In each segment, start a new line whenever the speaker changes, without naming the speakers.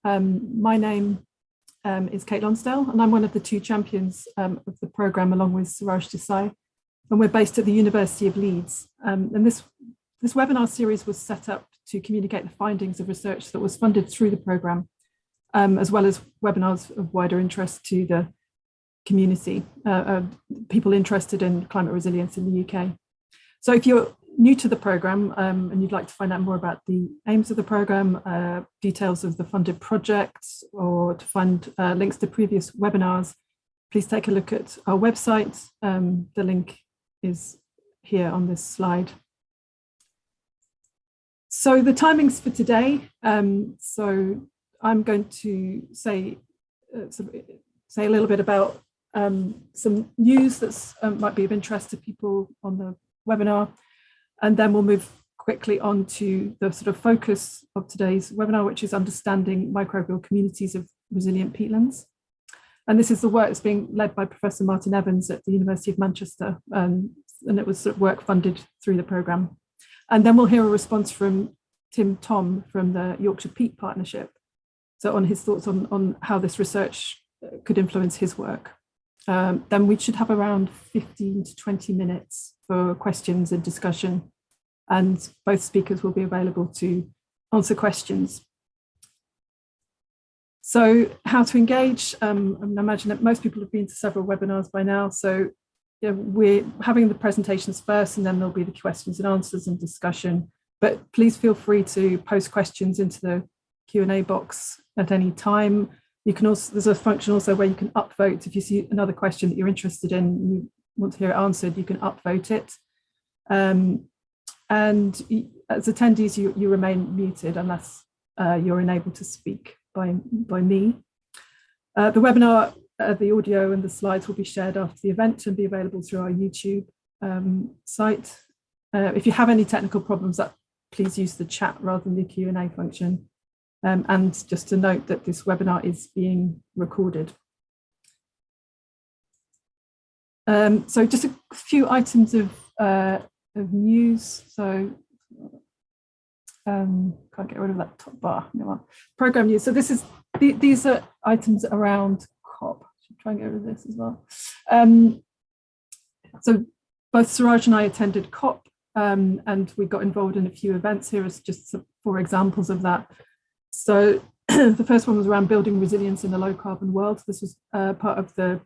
My name is Kate Lonsdale, and I'm one of the two champions of the programme along with Suraj Desai, and we're based at the University of Leeds. And this webinar series was set up to communicate the findings of research that was funded through the programme, as well as webinars of wider interest to the community, people interested in climate resilience in the UK. So if you're new to the programme and you'd like to find out more about the aims of the programme, details of the funded projects, or to find links to previous webinars, please take a look at our website. The link is here on this slide. So the timings for today, so I'm going to say a little bit about some news that might be of interest to people on the webinar, and then we'll move quickly on to the sort of focus of today's webinar, which is understanding microbial communities of resilient peatlands. And this is the work that's being led by Professor Martin Evans at the University of Manchester, and it was sort of work funded through the programme. And then we'll hear a response from Tim Thom from the Yorkshire Peat Partnership, so on his thoughts on how this research could influence his work. Then we should have around 15 to 20 minutes for questions and discussion, and both speakers will be available to answer questions. So how to engage? I imagine that most people have been to several webinars by now, so we're having the presentations first, and then there'll be the questions and answers and discussion. But please feel free to post questions into the Q&A box at any time. You can also, there's a function also where you can upvote. If you see another question that you're interested in, and you want to hear it answered, you can upvote it. And as attendees, you remain muted unless you're enabled to speak by me. The webinar, the audio and the slides will be shared after the event and be available through our YouTube site. If you have any technical problems, please use the chat rather than the Q&A function. And just to note that this webinar is being recorded. So just a few items of news. So can't get rid of that top bar. No, program news. So these are items around COP. Should try and get rid of this as well. So both Suraj and I attended COP, and we got involved in a few events. Here is just some 4 examples of that. So the first one was around building resilience in a low carbon world. This was part of the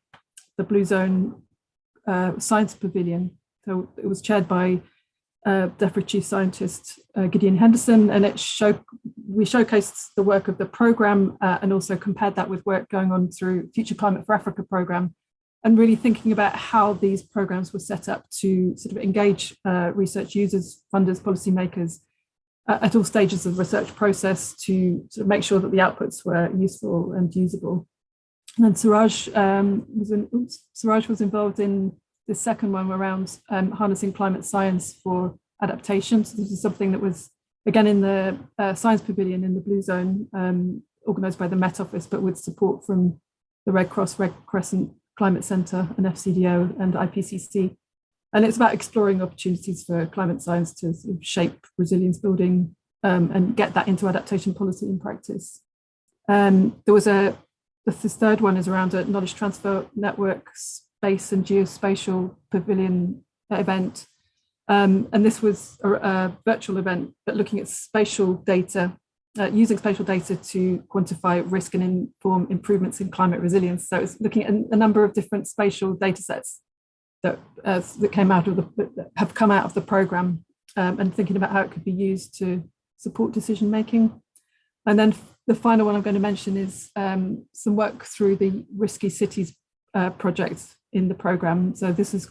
Blue Zone Science Pavilion. So it was chaired by DEFRA Chief Scientist Gideon Henderson, and we showcased the work of the programme and also compared that with work going on through Future Climate for Africa programme, and really thinking about how these programmes were set up to sort of engage research users, funders, policymakers, at all stages of the research process to sort of make sure that the outputs were useful and usable. And then Suraj was involved in the second one around harnessing climate science for adaptation. So this is something that was, again, in the Science Pavilion in the Blue Zone, organised by the Met Office, but with support from the Red Cross, Red Crescent Climate Centre and FCDO and IPCC. And it's about exploring opportunities for climate science to sort of shape resilience building and get that into adaptation policy and practice. This third one is around a knowledge transfer network, space and geospatial pavilion event. And this was a virtual event, but looking at spatial data, using spatial data to quantify risk and inform improvements in climate resilience. So it's looking at a number of different spatial data sets that have come out of the programme, and thinking about how it could be used to support decision making. And then the final one I'm going to mention is some work through the Risky Cities project in the programme. So this is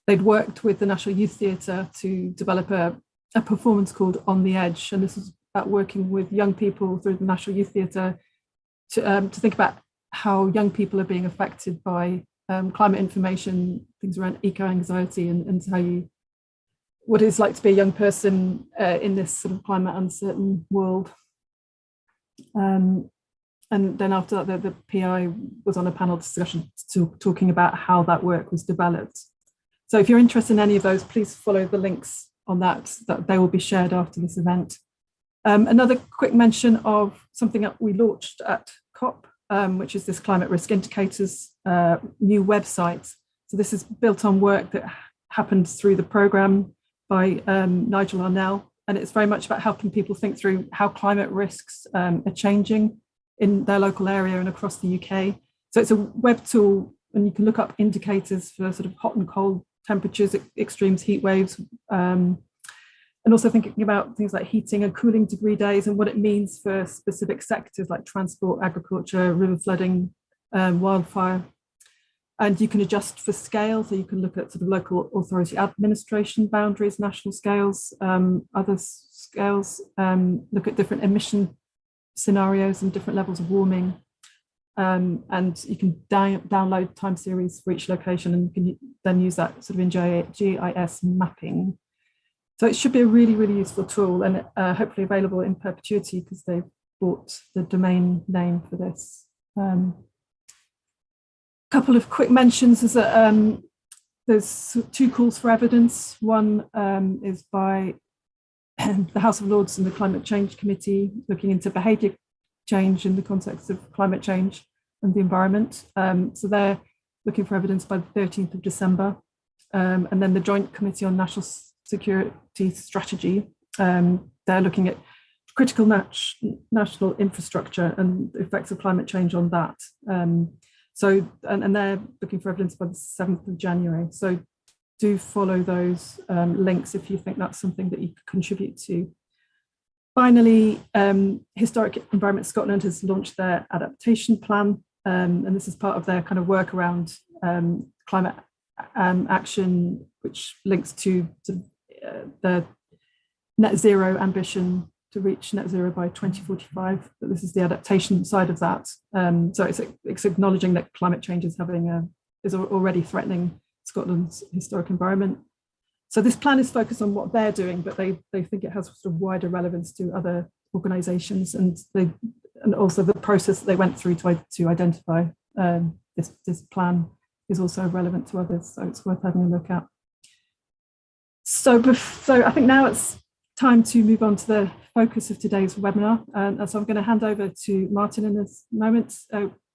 they'd worked with the National Youth Theatre to develop a performance called On the Edge, and this is about working with young people through the National Youth Theatre to think about how young people are being affected by climate information, things around eco-anxiety, and what it's like to be a young person in this sort of climate uncertain world. And then after that, the PI was on a panel discussion talking about how that work was developed. So if you're interested in any of those, please follow the links on that they will be shared after this event. Another quick mention of something that we launched at COP, which is this climate risk indicators new website. So this is built on work that happened through the programme by Nigel Arnell, and it's very much about helping people think through how climate risks are changing in their local area and across the UK. So it's a web tool, and you can look up indicators for sort of hot and cold temperatures, extremes, heat waves, and also thinking about things like heating and cooling degree days and what it means for specific sectors like transport, agriculture, river flooding, wildfire. And you can adjust for scale, so you can look at sort of local authority administration boundaries, national scales, other scales, look at different emission scenarios and different levels of warming. And you can download time series for each location, and you can then use that sort of in GIS mapping. So it should be a really, really useful tool, and hopefully available in perpetuity because they've bought the domain name for this. Couple of quick mentions is that there's 2 calls for evidence. One is by the House of Lords and the Climate Change Committee, looking into behaviour change in the context of climate change and the environment. So they're looking for evidence by the 13th of December. And then the Joint Committee on National Security Strategy, they're looking at critical national infrastructure and the effects of climate change on that. So, and they're looking for evidence by the 7th of January. So do follow those links if you think that's something that you could contribute to. Finally, Historic Environment Scotland has launched their adaptation plan, and this is part of their kind of work around climate action, which links to the net zero ambition to reach net zero by 2045. But this is the adaptation side of that. So it's acknowledging that climate change is already threatening Scotland's historic environment. So this plan is focused on what they're doing, but they think it has sort of wider relevance to other organisations, and also the process that they went through to identify this plan is also relevant to others. So it's worth having a look at. So I think now it's time to move on to the focus of today's webinar. And so I'm going to hand over to Martin in this moment.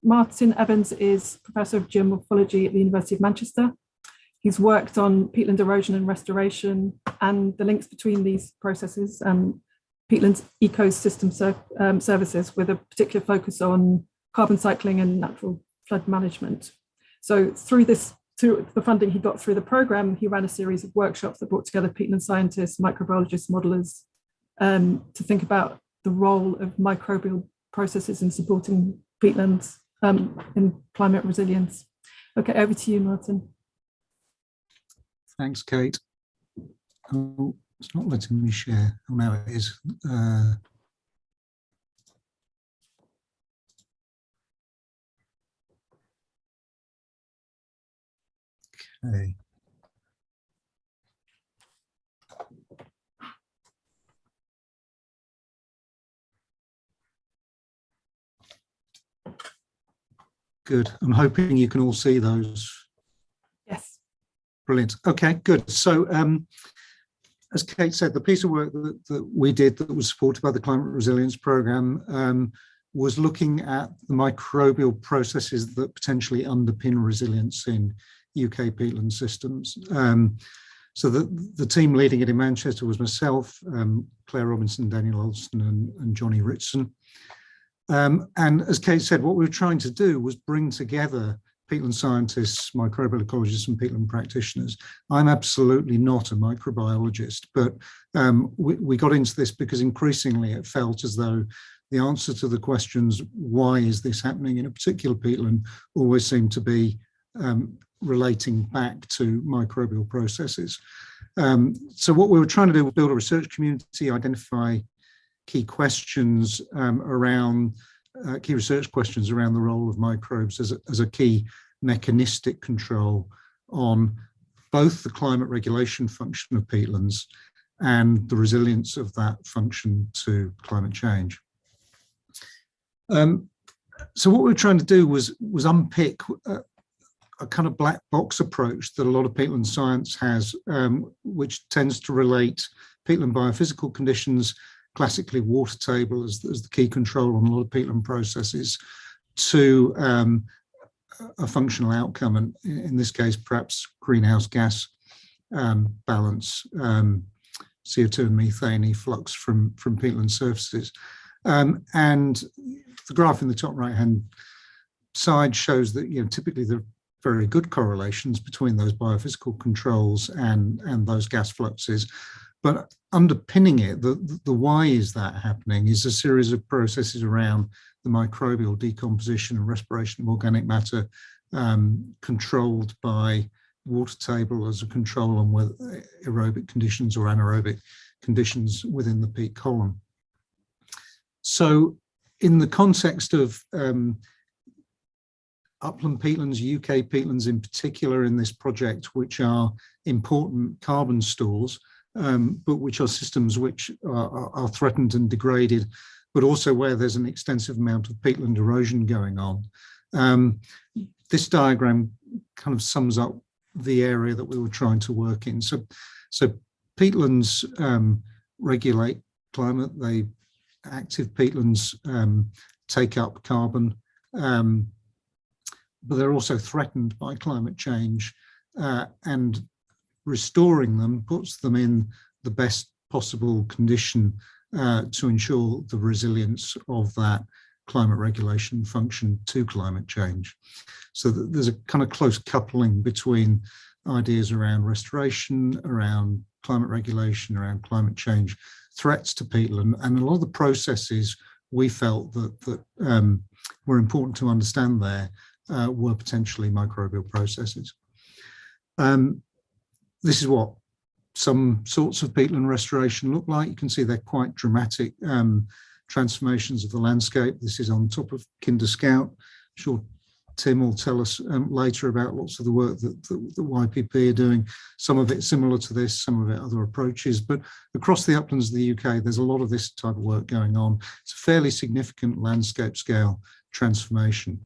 Martin Evans is Professor of Geomorphology at the University of Manchester. He's worked on peatland erosion and restoration and the links between these processes and peatlands ecosystem services, with a particular focus on carbon cycling and natural flood management. So through the funding he got through the programme, he ran a series of workshops that brought together peatland scientists, microbiologists, modellers, to think about the role of microbial processes in supporting peatlands in climate resilience. Okay, over to you, Martin.
Thanks, Kate. Oh, it's not letting me share. Oh, now it is. Okay. Good. I'm hoping you can all see those.
Yes.
Brilliant. Okay, good. So as Kate said, the piece of work that we did that was supported by the Climate Resilience Programme was looking at the microbial processes that potentially underpin resilience in UK peatland systems. So the team leading it in Manchester was myself, Claire Robinson, Daniel Olston and Johnny Ritson. And as Kate said, what we were trying to do was bring together peatland scientists, microbial ecologists and peatland practitioners. I'm absolutely not a microbiologist, but we got into this because increasingly it felt as though the answer to the questions, why is this happening in a particular peatland, always seemed to be relating back to microbial processes. So what we were trying to do was build a research community, identify key questions key research questions around the role of microbes as a key mechanistic control on both the climate regulation function of peatlands and the resilience of that function to climate change. So what we were trying to do was unpick a kind of black box approach that a lot of peatland science has, which tends to relate peatland biophysical conditions classically water table as the key control on a lot of peatland processes, to a functional outcome, and in this case, perhaps greenhouse gas balance, CO2 and methane efflux from peatland surfaces. And the graph in the top right-hand side shows that, typically there are very good correlations between those biophysical controls and those gas fluxes. But underpinning it, the why is that happening is a series of processes around the microbial decomposition and respiration of organic matter, controlled by water table as a control on whether aerobic conditions or anaerobic conditions within the peat column. So in the context of upland peatlands, UK peatlands in particular in this project, which are important carbon stores, but which are systems which are threatened and degraded, but also where there's an extensive amount of peatland erosion going on. This diagram kind of sums up the area that we were trying to work in. So peatlands regulate climate. Active peatlands take up carbon, but they're also threatened by climate change, and restoring them puts them in the best possible condition to ensure the resilience of that climate regulation function to climate change. So there's a kind of close coupling between ideas around restoration, around climate regulation, around climate change threats to peatland, and a lot of the processes we felt that were important to understand there were potentially microbial processes. This is what some sorts of peatland restoration look like. You can see they're quite dramatic transformations of the landscape. This is on top of Kinder Scout. I'm sure Tim will tell us later about lots of the work that the YPP are doing. Some of it similar to this, some of it other approaches, but across the uplands of the UK, there's a lot of this type of work going on. It's a fairly significant landscape scale transformation.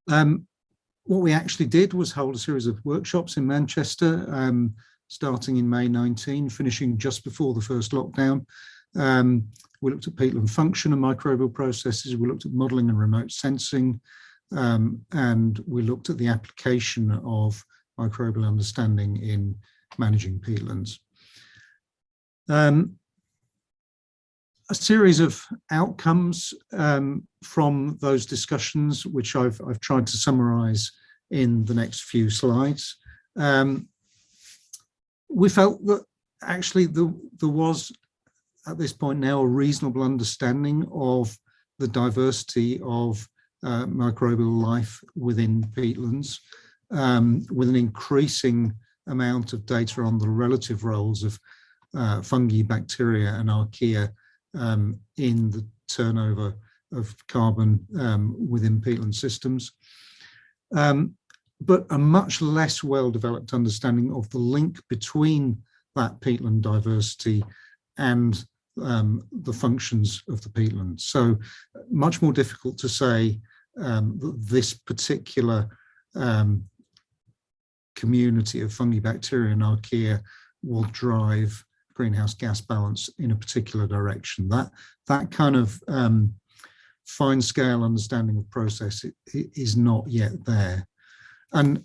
What we actually did was hold a series of workshops in Manchester, starting in May 19, finishing just before the first lockdown. We looked at peatland function and microbial processes. We looked at modelling and remote sensing, and we looked at the application of microbial understanding in managing peatlands. A series of outcomes from those discussions, which I've tried to summarise in the next few slides. We felt that actually there was, at this point now, a reasonable understanding of the diversity of microbial life within peatlands, with an increasing amount of data on the relative roles of fungi, bacteria and archaea in the turnover of carbon within peatland systems, but a much less well-developed understanding of the link between that peatland diversity and the functions of the peatland. So much more difficult to say that this particular community of fungi, bacteria and archaea will drive greenhouse gas balance in a particular direction. That kind of fine scale understanding of process is not yet there. And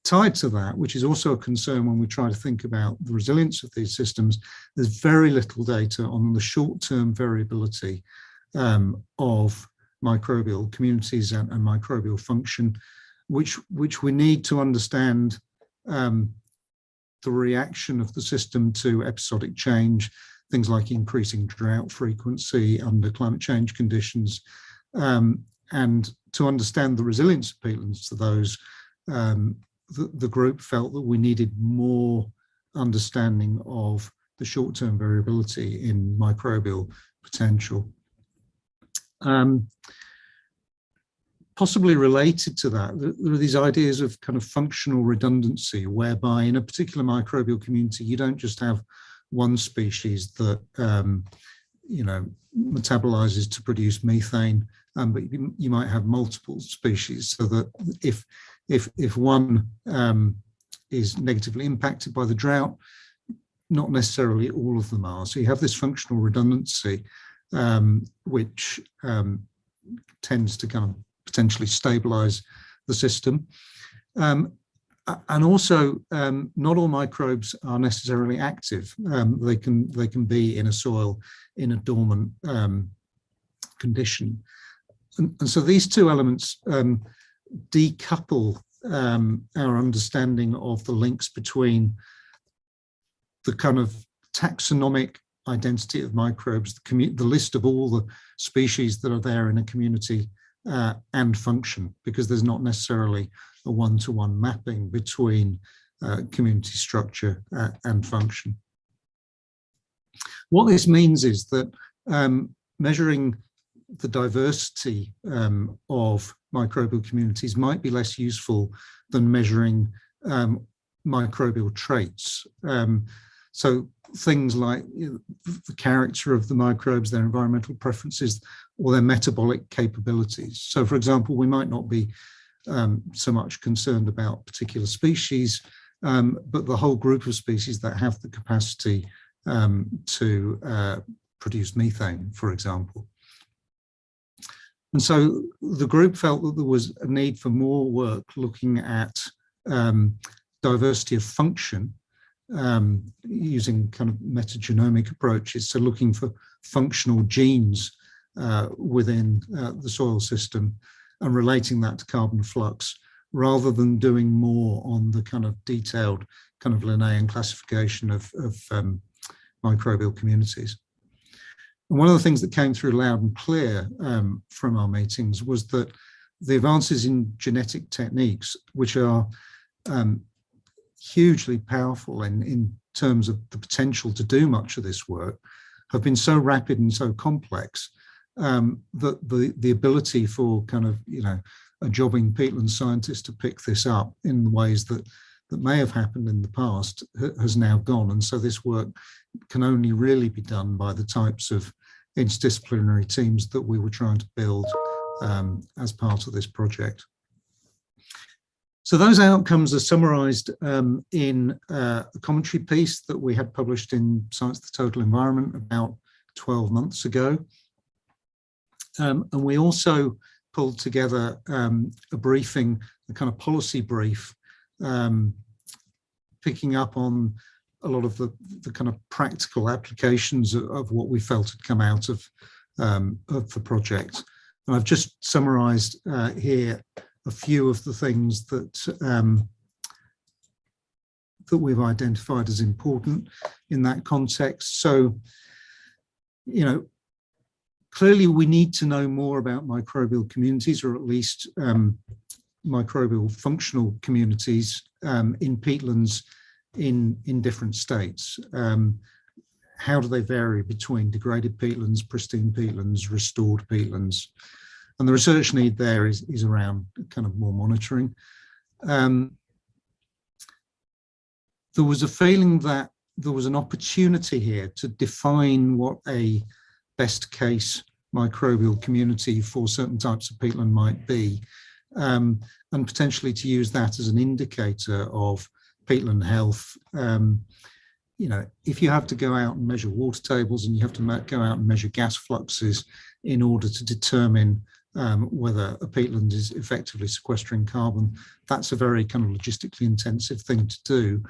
tied to that, which is also a concern when we try to think about the resilience of these systems, there's very little data on the short-term variability of microbial communities and microbial function, which we need to understand the reaction of the system to episodic change, things like increasing drought frequency under climate change conditions, and to understand the resilience of peatlands to those. The group felt that we needed more understanding of the short-term variability in microbial potential. Possibly related to that, there are these ideas of kind of functional redundancy, whereby in a particular microbial community, you don't just have one species that metabolizes to produce methane, but you might have multiple species, so that if one is negatively impacted by the drought, not necessarily all of them are. So you have this functional redundancy, which tends to kind of potentially stabilize the system. And also, not all microbes are necessarily active. They can be in a soil in a dormant condition. And so these two elements decouple our understanding of the links between the kind of taxonomic identity of microbes, the list of all the species that are there in a community, and function, because there's not necessarily a one-to-one mapping between community structure and function. What this means is that measuring the diversity of microbial communities might be less useful than measuring microbial traits. So things like the character of the microbes, their environmental preferences, or their metabolic capabilities. So, for example, we might not be so much concerned about particular species, but the whole group of species that have the capacity to produce methane, for example. And so the group felt that there was a need for more work looking at diversity of function, using kind of metagenomic approaches, so looking for functional genes within the soil system and relating that to carbon flux, rather than doing more on the kind of detailed kind of Linnaean classification of microbial communities. And one of the things that came through loud and clear from our meetings was that the advances in genetic techniques, which are hugely powerful in terms of the potential to do much of this work, have been so rapid and so complex that the ability for kind of, a jobbing peatland scientist to pick this up in ways that may have happened in the past has now gone. And so this work can only really be done by the types of interdisciplinary teams that we were trying to build as part of this project. So those outcomes are summarised in a commentary piece that we had published in Science the Total Environment about 12 months ago. And we also pulled together a briefing, a kind of policy brief, picking up on a lot of the kind of practical applications of what we felt had come out of the project. And I've just summarised here a few of the things that we've identified as important in that context. So, clearly we need to know more about microbial communities, or at least microbial functional communities in peatlands in different states. How do they vary between degraded peatlands, pristine peatlands, restored peatlands? And the research need there is around kind of more monitoring. There was a feeling that there was an opportunity here to define what a best case microbial community for certain types of peatland might be, and potentially to use that as an indicator of peatland health. If you have to go out and measure water tables, and you have to go out and measure gas fluxes in order to determine whether a peatland is effectively sequestering carbon, that's a very kind of logistically intensive thing to do.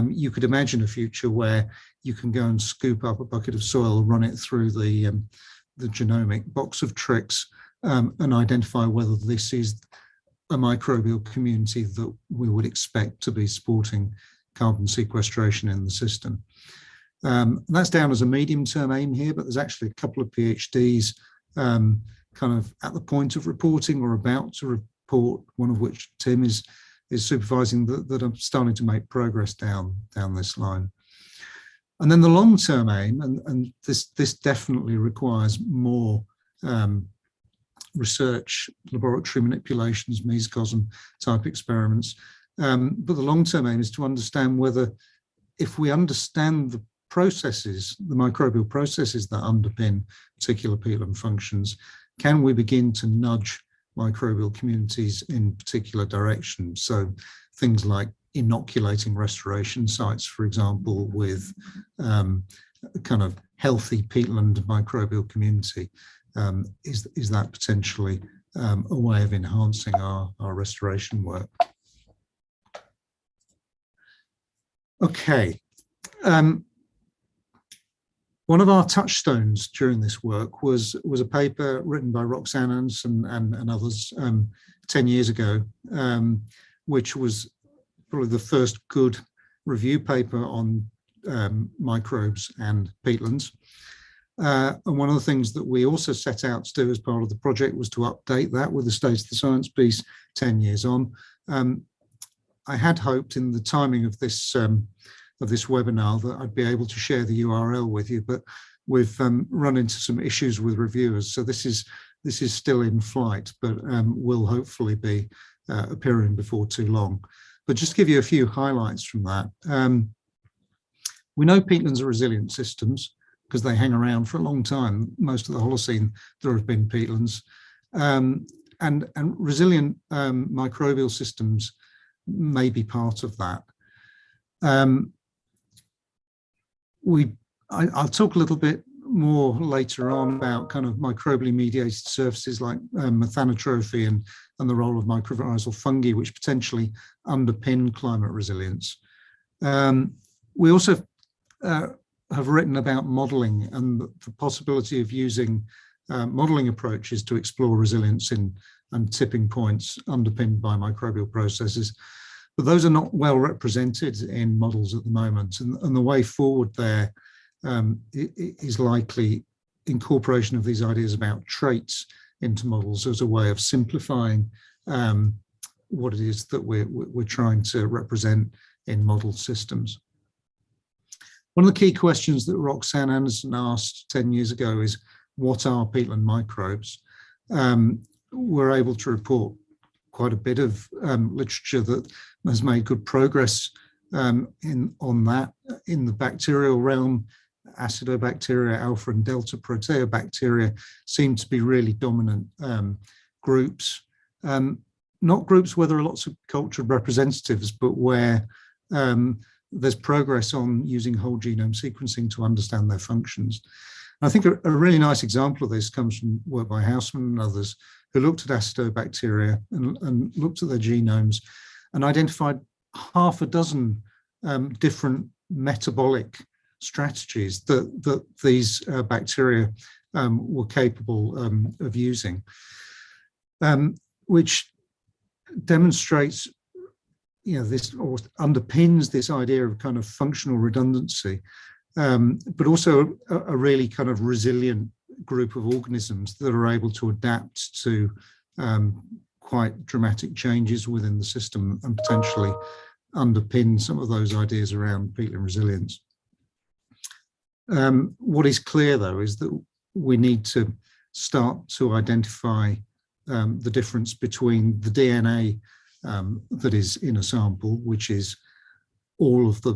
You could imagine a future where you can go and scoop up a bucket of soil, run it through the genomic box of tricks, and identify whether this is a microbial community that we would expect to be supporting carbon sequestration in the system. That's down as a medium-term aim here, but there's actually a couple of PhDs kind of at the point of reporting or about to report, one of which Tim is supervising, that are starting to make progress down this line. And then the long-term aim, and this definitely requires more research, laboratory manipulations, mesocosm type experiments. But the long-term aim is to understand whether, if we understand the processes, the microbial processes that underpin particular peatland functions, can we begin to nudge microbial communities in particular directions? So things like inoculating restoration sites, for example, with a kind of healthy peatland microbial community, is that potentially a way of enhancing our restoration work. Okay. One of our touchstones during this work was a paper written by Roxanne Anderson and others 10 years ago, which was probably the first good review paper on microbes and peatlands. And one of the things that we also set out to do as part of the project was to update that with the State of the Science piece 10 years on. I had hoped in the timing of this webinar that I'd be able to share the URL with you, but we've run into some issues with reviewers. So this is still in flight, but will hopefully be appearing before too long. But just to give you a few highlights from that. We know peatlands are resilient systems because they hang around for a long time. Most of the Holocene, there have been peatlands. And resilient microbial systems may be part of that. I'll talk a little bit more later on about kind of microbially mediated surfaces like methanotrophy and the role of mycorrhizal fungi, which potentially underpin climate resilience. We also have written about modelling and the possibility of using modelling approaches to explore resilience and tipping points underpinned by microbial processes. But those are not well represented in models at the moment. And the way forward there is likely incorporation of these ideas about traits into models as a way of simplifying what it is that we're trying to represent in model systems. One of the key questions that Roxanne Anderson asked 10 years ago is, what are peatland microbes? We're able to report quite a bit of literature that has made good progress on that. In the bacterial realm, acidobacteria, alpha and delta proteobacteria seem to be really dominant groups. Not groups where there are lots of cultured representatives, but where there's progress on using whole genome sequencing to understand their functions. And I think a really nice example of this comes from work by Houseman and others, who looked at acidobacteria and looked at their genomes and identified half a dozen different metabolic strategies that these bacteria were capable of using, which demonstrates, this, or underpins this idea of kind of functional redundancy, but also a really kind of resilient group of organisms that are able to adapt to quite dramatic changes within the system and potentially underpin some of those ideas around peatland resilience. What is clear, though, is that we need to start to identify the difference between the DNA that is in a sample, which is all of the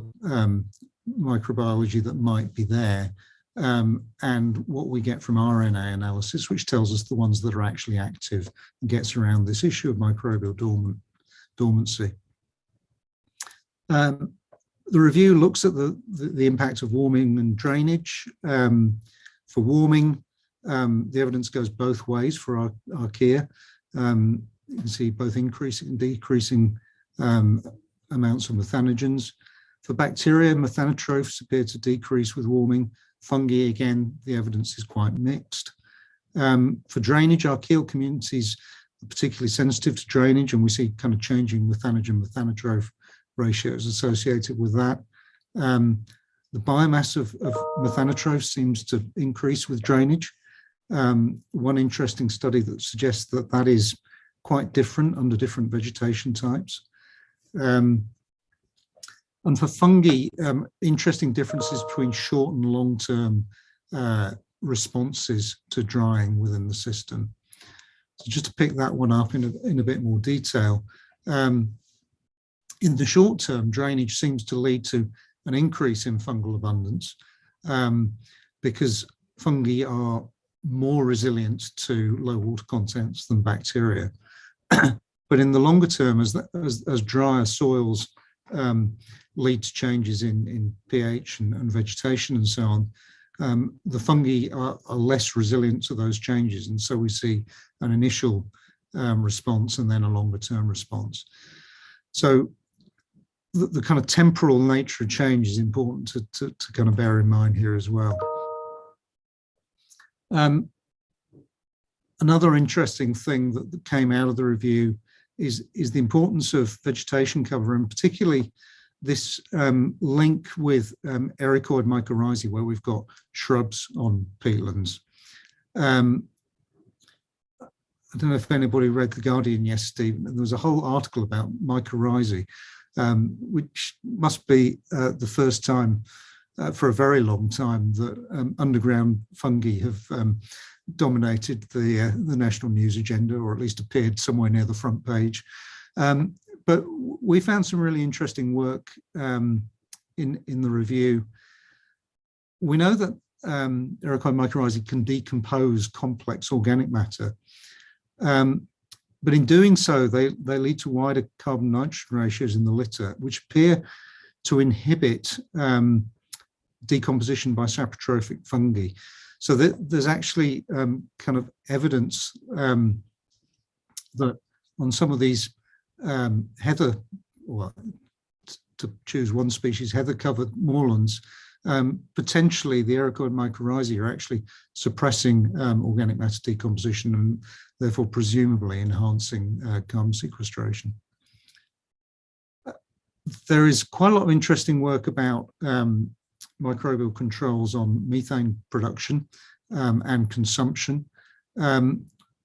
microbiology that might be there, and what we get from RNA analysis, which tells us the ones that are actually active and gets around this issue of microbial dormancy. The review looks at the impact of warming and drainage. For warming, the evidence goes both ways for our archaea. You can see both increasing and decreasing amounts of methanogens. For bacteria, methanotrophs appear to decrease with warming. Fungi, again, the evidence is quite mixed. For drainage, archaeal communities are particularly sensitive to drainage, and we see kind of changing methanogen-methanotroph ratios associated with that. The biomass of methanotrophs seems to increase with drainage. One interesting study that suggests that that is quite different under different vegetation types. And for fungi, interesting differences between short and long-term responses to drying within the system. So just to pick that one up in a bit more detail, in the short term, drainage seems to lead to an increase in fungal abundance because fungi are more resilient to low water contents than bacteria. But in the longer term, as drier soils lead to changes in pH and vegetation and so on, the fungi are less resilient to those changes. And so we see an initial response and then a longer term response. So the kind of temporal nature of change is important to kind of bear in mind here as well. Another interesting thing that came out of the review is the importance of vegetation cover, and particularly this link with ericoid mycorrhizae, where we've got shrubs on peatlands. I don't know if anybody read The Guardian yesterday. There was a whole article about mycorrhizae, which must be the first time for a very long time that underground fungi have dominated the national news agenda, or at least appeared somewhere near the front page. But we found some really interesting work in the review. We know that ericoid mycorrhizae can decompose complex organic matter, but in doing so, they lead to wider carbon-nitrogen ratios in the litter, which appear to inhibit decomposition by saprotrophic fungi. So there's actually kind of evidence that on some of these heather, or to choose one species, heather-covered moorlands, potentially the ericoid mycorrhizae are actually suppressing organic matter decomposition and therefore presumably enhancing carbon sequestration. There is quite a lot of interesting work about microbial controls on methane production and consumption.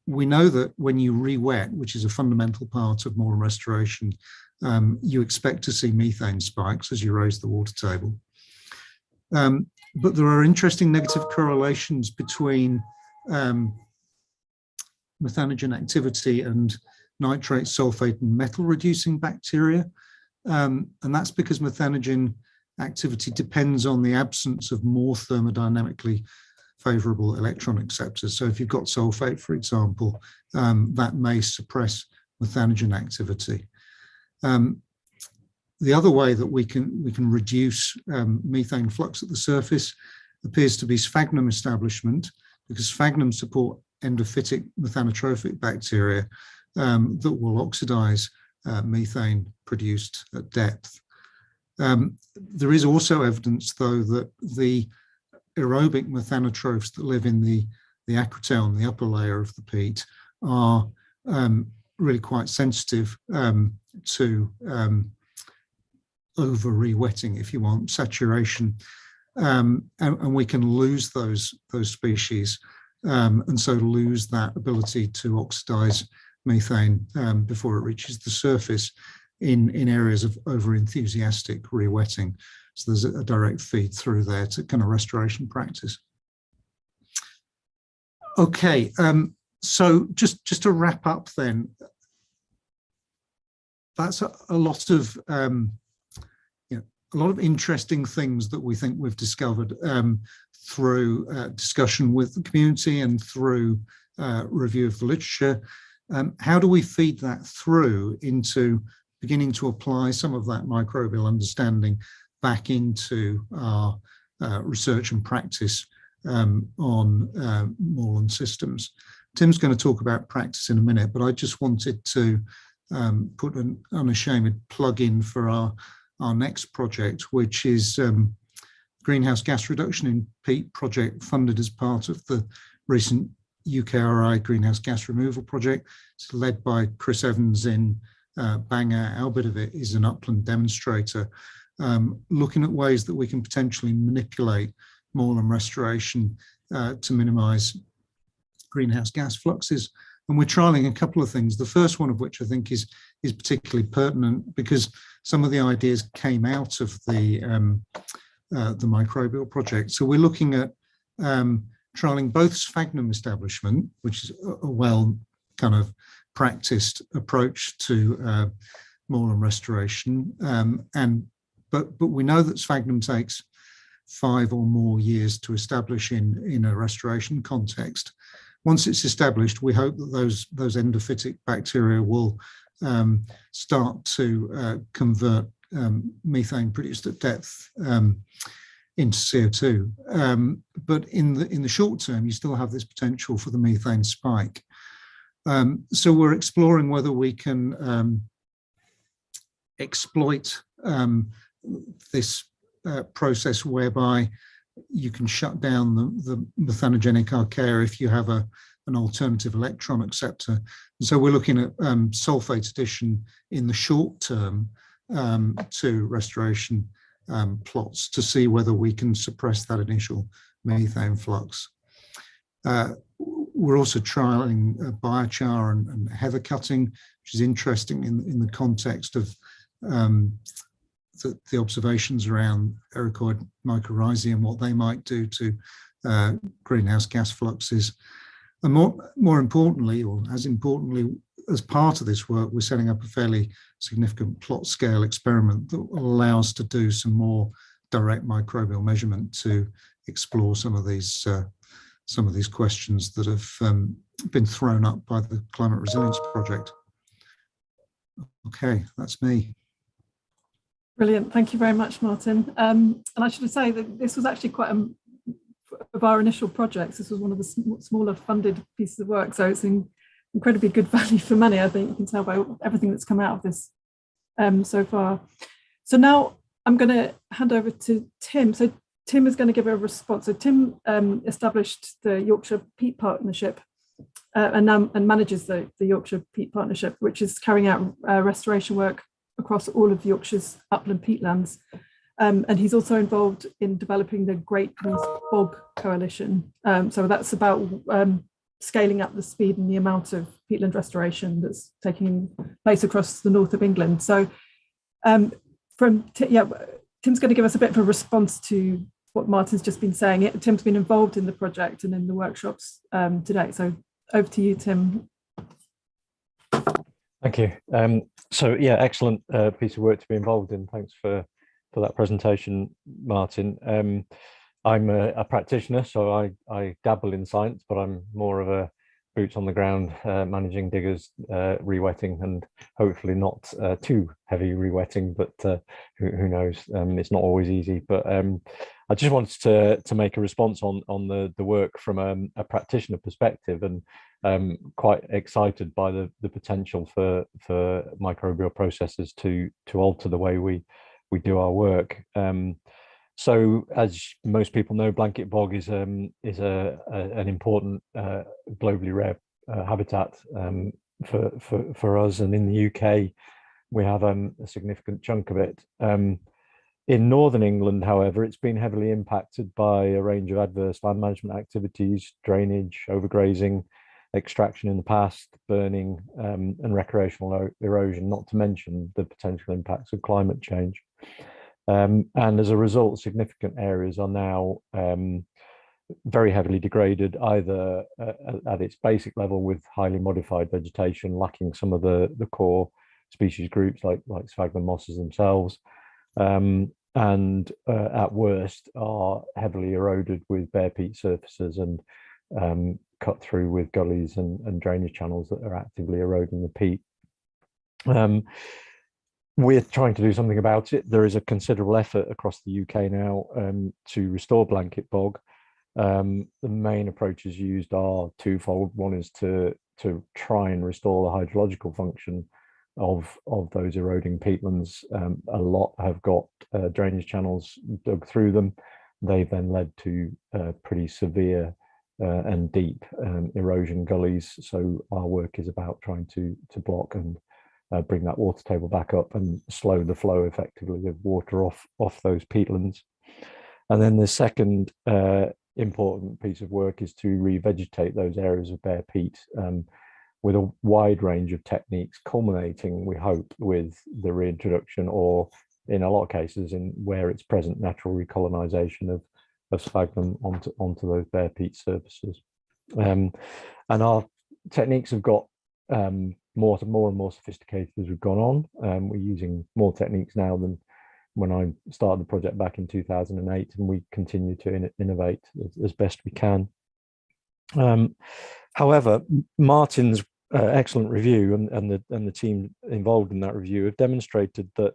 We know that when you re-wet, which is a fundamental part of moorland restoration, you expect to see methane spikes as you raise the water table. But there are interesting negative correlations between methanogen activity and nitrate, sulfate, and metal-reducing bacteria. And that's because methanogen activity depends on the absence of more thermodynamically favorable electron acceptors. So if you've got sulfate, for example, that may suppress methanogen activity. The other way that we can reduce methane flux at the surface appears to be sphagnum establishment, because sphagnum support endophytic methanotrophic bacteria that will oxidize methane produced at depth. There is also evidence, though, that the aerobic methanotrophs that live in the acrotone, the upper layer of the peat, are really quite sensitive to over re-wetting, if you want, saturation, and we can lose those species, and so lose that ability to oxidize methane before it reaches the surface in areas of over-enthusiastic re-wetting. So there's a direct feed through there to kind of restoration practice. Okay, so just to wrap up then, that's a lot of interesting things that we think we've discovered through discussion with the community and through review of the literature. How do we feed that through into beginning to apply some of that microbial understanding back into our research and practice on moorland systems? Tim's going to talk about practice in a minute, but I just wanted to put an unashamed plug in for our next project, which is greenhouse gas reduction in peat project, funded as part of the recent UKRI greenhouse gas removal project. It's led by Chris Evans in Bangor. Our bit of it is an upland demonstrator, looking at ways that we can potentially manipulate moorland restoration to minimise greenhouse gas fluxes. And we're trialling a couple of things. The first one of which I think is particularly pertinent because some of the ideas came out of the microbial project. So we're looking at trialling both sphagnum establishment, which is a well kind of practiced approach to moorland restoration, but we know that sphagnum takes 5 or more years to establish in a restoration context. Once it's established, we hope that those endophytic bacteria will start to convert methane produced at depth into CO2. But in the short term, you still have this potential for the methane spike. So we're exploring whether we can exploit this process whereby you can shut down the methanogenic archaea if you have an alternative electron acceptor. And so we're looking at sulfate addition in the short term to restoration plots to see whether we can suppress that initial methane flux. We're also trialing biochar and heather cutting, which is interesting in the context of the observations around ericoid mycorrhizae and what they might do to greenhouse gas fluxes. And more importantly, or as importantly, as part of this work, we're setting up a fairly significant plot scale experiment that will allow us to do some more direct microbial measurement to explore some of these questions that have been thrown up by the Climate Resilience Project. Okay, that's me.
Brilliant. Thank you very much, Martin. And I should say that this was actually quite of our initial projects. This was one of the smaller funded pieces of work. So it's incredibly good value for money. I think you can tell by everything that's come out of this so far. So now I'm going to hand over to Tim. So Tim is going to give a response. So Tim established the Yorkshire Peat Partnership and manages the Yorkshire Peat Partnership, which is carrying out restoration work across all of Yorkshire's upland peatlands. And he's also involved in developing the Great North Bog Coalition. So that's about scaling up the speed and the amount of peatland restoration that's taking place across the north of England. So Tim's going to give us a bit of a response to what Martin's just been saying. Tim's been involved in the project and in the workshops today. So over to you, Tim.
Thank you. So yeah, excellent piece of work to be involved in. Thanks for that presentation, Martin. I'm a practitioner, so I dabble in science, but I'm more of a boots on the ground, managing diggers, re-wetting, and hopefully not too heavy re-wetting, but who knows, it's not always easy. But I just wanted to make a response on the work from a practitioner perspective, and quite excited by the potential for microbial processes to alter the way we do our work. So as most people know, blanket bog is an important globally rare habitat for us, and in the UK we have a significant chunk of it. In northern England, however, it's been heavily impacted by a range of adverse land management activities, drainage, overgrazing, extraction in the past, burning, and recreational erosion, not to mention the potential impacts of climate change. And as a result, significant areas are now very heavily degraded, either at its basic level with highly modified vegetation, lacking some of the core species groups like sphagnum mosses themselves, and at worst are heavily eroded with bare peat surfaces and cut through with gullies and drainage channels that are actively eroding the peat. We're trying to do something about it. There is a considerable effort across the UK now to restore blanket bog. The main approaches used are twofold. One is to try and restore the hydrological function of those eroding peatlands. A lot have got drainage channels dug through them. They've then led to pretty severe and deep erosion gullies. So our work is about trying to block and bring that water table back up and slow the flow effectively of water off those peatlands. And then the second important piece of work is to revegetate those areas of bare peat with a wide range of techniques, culminating, we hope, with the reintroduction, or in a lot of cases, in where it's present, natural recolonization of sphagnum onto those bare peat surfaces. And our techniques have got more and more sophisticated as we've gone on. We're using more techniques now than when I started the project back in 2008, and we continue to innovate as best we can. However, Martin's excellent review and the team involved in that review have demonstrated that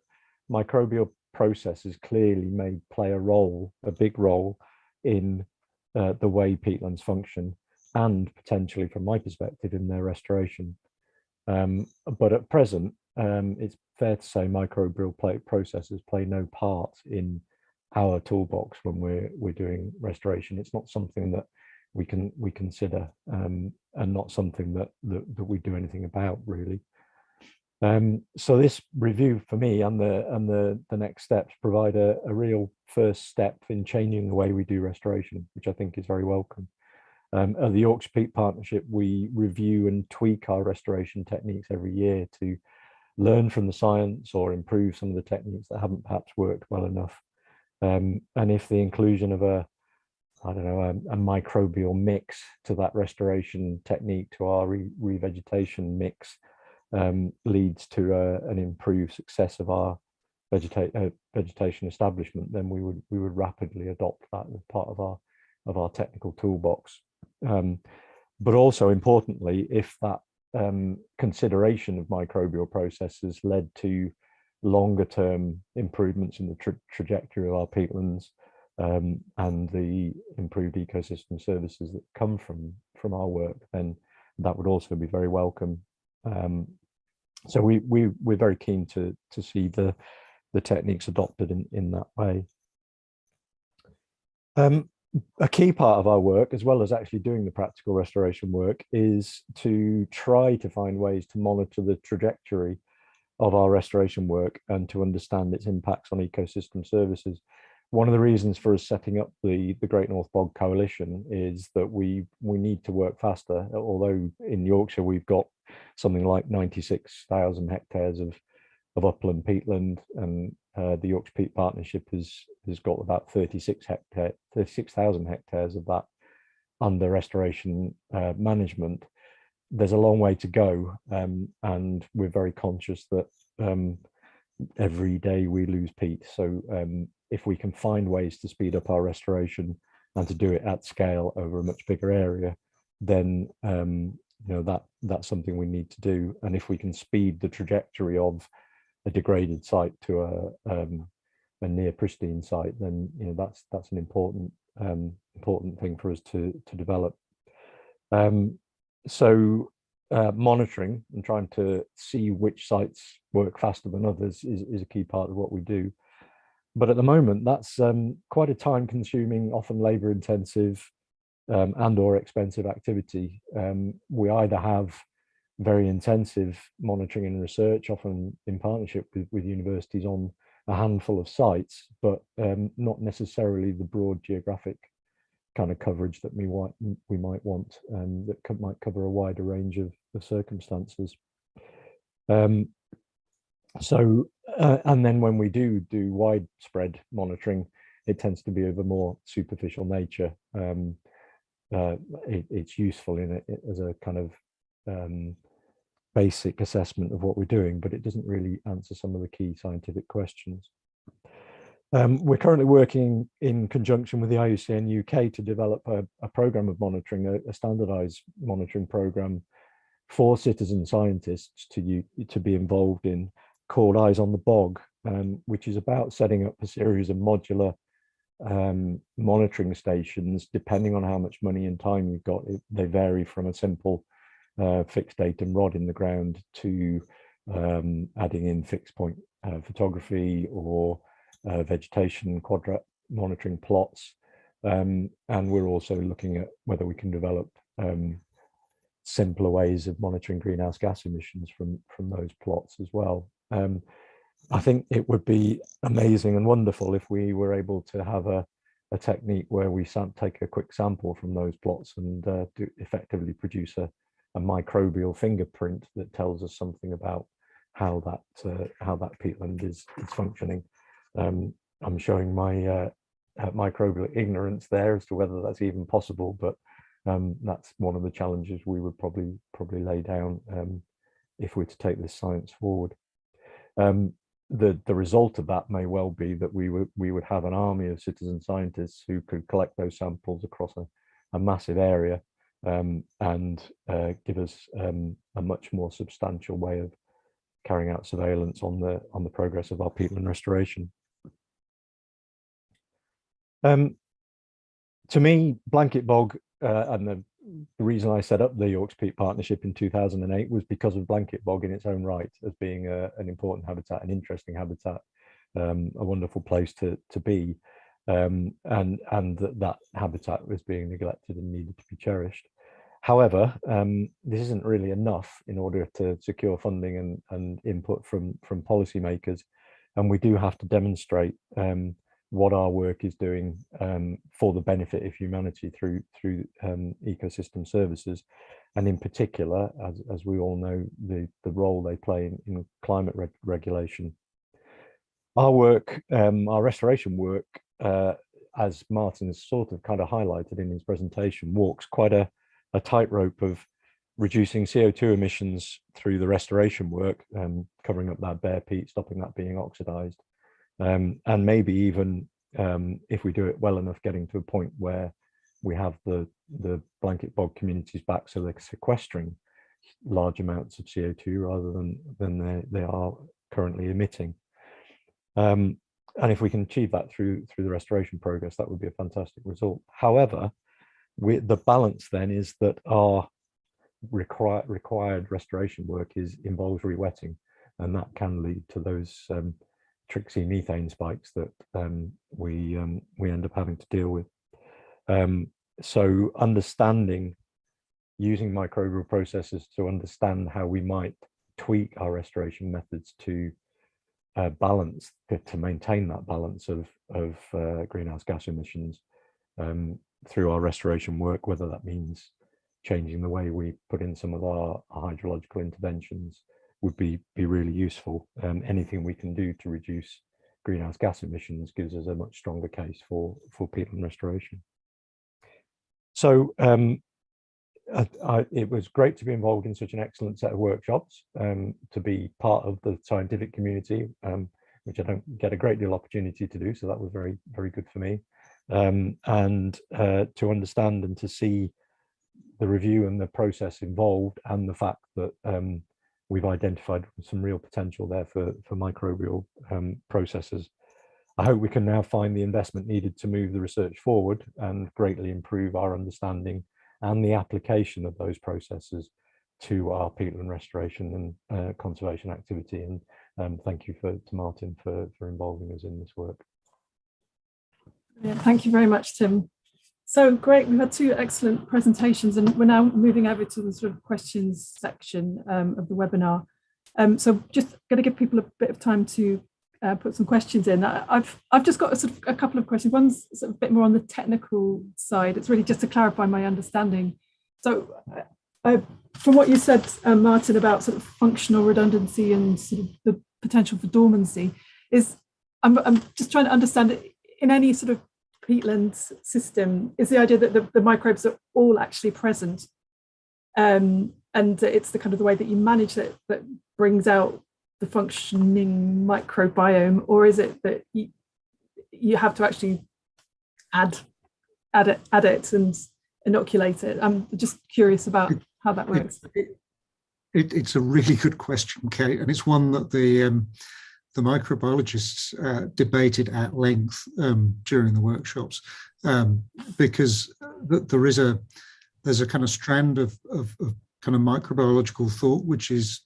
microbial processes clearly may play a big role in the way peatlands function, and potentially, from my perspective, in their restoration. But at present, it's fair to say microbial processes play no part in our toolbox when we're doing restoration. It's not something that we consider, and not something that we do anything about, really. So this review for me and the next steps provide a real first step in changing the way we do restoration, which I think is very welcome. At the Yorkshire Peat Partnership, we review and tweak our restoration techniques every year to learn from the science or improve some of the techniques that haven't perhaps worked well enough. And if the inclusion of a microbial mix to that restoration technique, to our revegetation mix, leads to an improved success of our vegetation establishment, then we would rapidly adopt that as part of our technical toolbox. But also importantly, if that consideration of microbial processes led to longer term improvements in the trajectory of our peatlands, and the improved ecosystem services that come from our work, then that would also be very welcome. So we're very keen to see the techniques adopted in that way. A key part of our work, as well as actually doing the practical restoration work, is to try to find ways to monitor the trajectory of our restoration work and to understand its impacts on ecosystem services. One of the reasons for us setting up the Great North Bog Coalition is that we need to work faster. Although in Yorkshire we've got something like 96,000 hectares of upland peatland, and the Yorkshire Peat Partnership has got about 36,000 hectares of that under restoration management. There's a long way to go, and we're very conscious that every day we lose peat. So if we can find ways to speed up our restoration and to do it at scale over a much bigger area, then that's something we need to do. And if we can speed the trajectory of a degraded site to a near pristine site, then that's an important thing for us to develop. So monitoring and trying to see which sites work faster than others is a key part of what we do. But at the moment, that's quite a time-consuming, often labour-intensive and/or expensive activity. We either have very intensive monitoring and research, often in partnership with universities on a handful of sites, but not necessarily the broad geographic kind of coverage that we might want, that might cover a wider range of circumstances. And then when we do widespread monitoring, it tends to be of a more superficial nature. It's useful in it as a kind of basic assessment of what we're doing, but it doesn't really answer some of the key scientific questions. We're currently working in conjunction with the IUCN UK to develop a program of monitoring, a standardized monitoring program for citizen scientists to be involved in, called Eyes on the Bog, which is about setting up a series of modular monitoring stations. Depending on how much money and time you've got, they vary from a simple fixed datum rod in the ground to adding in fixed point photography or vegetation quadrat monitoring plots. And we're also looking at whether we can develop simpler ways of monitoring greenhouse gas emissions from those plots as well. I think it would be amazing and wonderful if we were able to have a technique where we take a quick sample from those plots and effectively produce a microbial fingerprint that tells us something about how that peatland is functioning. I'm showing my microbial ignorance there as to whether that's even possible, but that's one of the challenges we would probably lay down if we're to take this science forward. The result of that may well be that we would have an army of citizen scientists who could collect those samples across a massive area and give us a much more substantial way of carrying out surveillance on the progress of our peatland restoration. To me, blanket bog, and the reason I set up the Yorkshire Peat Partnership in 2008 was because of blanket bog in its own right as being an important habitat, an interesting habitat, a wonderful place to be, and that habitat was being neglected and needed to be cherished. However, this isn't really enough in order to secure funding and input from policymakers, and we do have to demonstrate what our work is doing for the benefit of humanity through ecosystem services, and in particular, as we all know, the role they play in climate regulation. Our work, our restoration work, as Martin's sort of kind of highlighted in his presentation, walks quite a tightrope of reducing CO2 emissions through the restoration work, covering up that bare peat, stopping that being oxidized, and maybe even, if we do it well enough, getting to a point where we have the blanket bog communities back, so they're sequestering large amounts of CO2 rather than they are currently emitting. And if we can achieve that through the restoration progress, that would be a fantastic result. However, the balance then is that our required restoration work involves rewetting, and that can lead to those tricksy methane spikes that we end up having to deal with. So using microbial processes to understand how we might tweak our restoration methods to maintain that balance of greenhouse gas emissions through our restoration work, whether that means changing the way we put in some of our hydrological interventions, would be really useful. Anything we can do to reduce greenhouse gas emissions gives us a much stronger case for peatland restoration. So it was great to be involved in such an excellent set of workshops, to be part of the scientific community, which I don't get a great deal of opportunity to do, so that was very, very good for me. And to understand and to see the review and the process involved, and the fact that we've identified some real potential there for microbial processes. I hope we can now find the investment needed to move the research forward and greatly improve our understanding and the application of those processes to our peatland restoration and conservation activity. And thank you to Martin for involving us in this work.
Yeah, thank you very much, Tim. So great, we've had two excellent presentations, and we're now moving over to the sort of questions section of the webinar. So just going to give people a bit of time to put some questions in. I've just got a couple of questions. One's sort of a bit more on the technical side. It's really just to clarify my understanding. So from what you said, Martin, about sort of functional redundancy and sort of the potential for dormancy, I'm just trying to understand it. In any sort of peatland system, is the idea that the microbes are all actually present, and it's the kind of the way that you manage it that brings out the functioning microbiome, or is it that you have to actually add it and inoculate it? I'm just curious about how that works.
It's a really good question, Kate, and it's one that the microbiologists debated at length during the workshops, because there's a kind of strand of kind of microbiological thought, which is